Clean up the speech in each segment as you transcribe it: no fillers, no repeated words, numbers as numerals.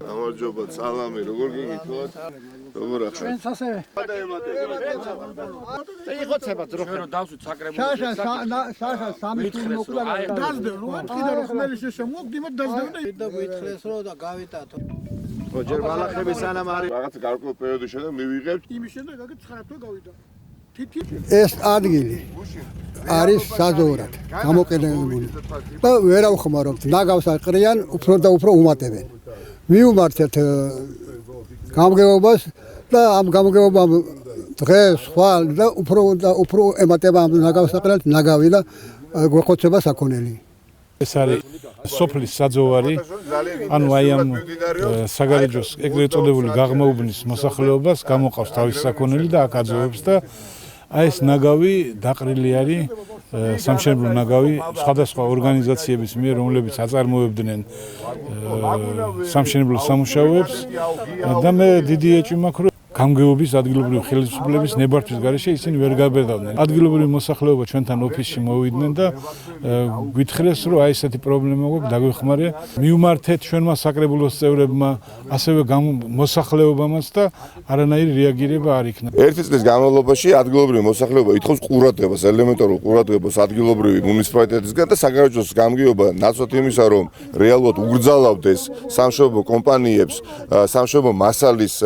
გამარჯობა, სალამი, როგორ გიგიქვათ? როგორ ახლა? ჩვენც ასევე. იყოცება ძრო რომ დავსვით საკრებულოს. შაშა სამი თვით მოკლა დაძდე რომ კიდე რომ ხმელის ესე მოგდიმეთ დაძდე და გითხრეს რომ და გავიტათო. ჯერ ბალახები სანამ არის რაღაც გარკვეულ პერიოდში შედა მივიღებთ იმის შემდეგ აქ 9 თვე გავიდა. ეს ადგილი არის საზოვრად გამოყენებული და ვერავხმარობთ ნაგავს აყრიან უფრო და უფრო უმატებენ მიუმართეთ გამგეობას და ამ გამგეობამ დღეს ხვალ და უფრო ემატება ამ ნაგავს აყრიან ნაგავი და გვეხოცება საქონელი ეს არის სოფლის საძოვარი ანუ აი ამ საგარეჯოს ეგრეთ წოდებული გაღმაუბნის მოსახლეობას გამოყავს თავის საქონელი და აქ აძოვებს და აი ეს ნაგავი დაყრილი არის სამშენებლო ნაგავი სხვადასხვა ორგანიზაციების მიერ რომლებიც აწარმოებდნენ სამშენებლო სამუშაოებს და მე დიდი ეჭვი მაქვს რომ გამგეობის ადგილობრივი ხელისუფლების ნებართვის გარეშე ისინი ვერ გაბედავდნენ ადგილობრივი მოსახლეობა ჩვენთან ოფისში მოვიდნენ და გითხრეს რომ აი ესეთი პრობლემა გვაქვს დაგვეხმარე მიუმართეთ ჩვენმა საკრებულოს წევრებმა ასევე მოსახლეობამაც და არანაირი რეაგირება არ იქნა ერთი წლის განმავლობაში ადგილობრივი მოსახლეობა ითხოვს ყურადღებას ელემენტარულ ყურადღებას ადგილობრივი მუნიციპალიტეტისგან და საგარეჯოს გამგეობა ნაცვლად იმისა რომ რეალურად უგრძალავდეს სამშობლო კომპანიებს სამშობლო მასალის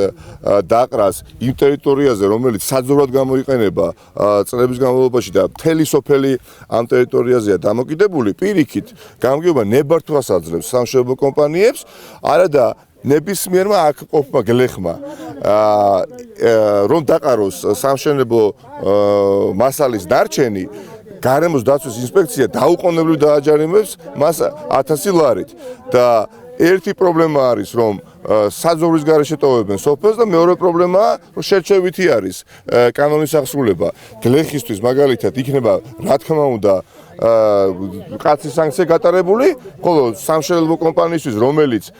დაყრას იმ ტერიტორიაზე რომელიც საძოვრად გამოიყენება წლების განმავლობაში და მთელი სოფელი ამ ტერიტორიაზეა დამოკიდებული პირიქით გამგეობა ნებართვას აძლევს სამშობლო კომპანიებს არადა ნებისმიერმა აქ ყოფმა გლეხმა რომ დაყაროს სამშენებლო მასალის დარჩენი გარემოს დაცვის ინსპექცია დაუყოვნებლივ დააჯარიმებს მას 1000 ლარით და ერთი პრობლემა არის რომ საძოვრის გარეშე ტოვებენ სოფელს და მეორე პრობლემაა რომ შერჩევითი არის კანონის აღსრულება გლეხისთვის მაგალითად იქნება რა თქმა უნდა კაცის სანქცია გატარებული ხოლო სამშენებლო კომპანიისთვის რომელიც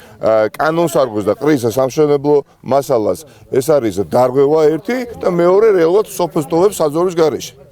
კანონს არღვევს და ყრის სამშენებლო მასალას ეს არის დარღვევა ერთი და მეორე რეალურად სოფელს ტოვებს საძოვრის გარეშე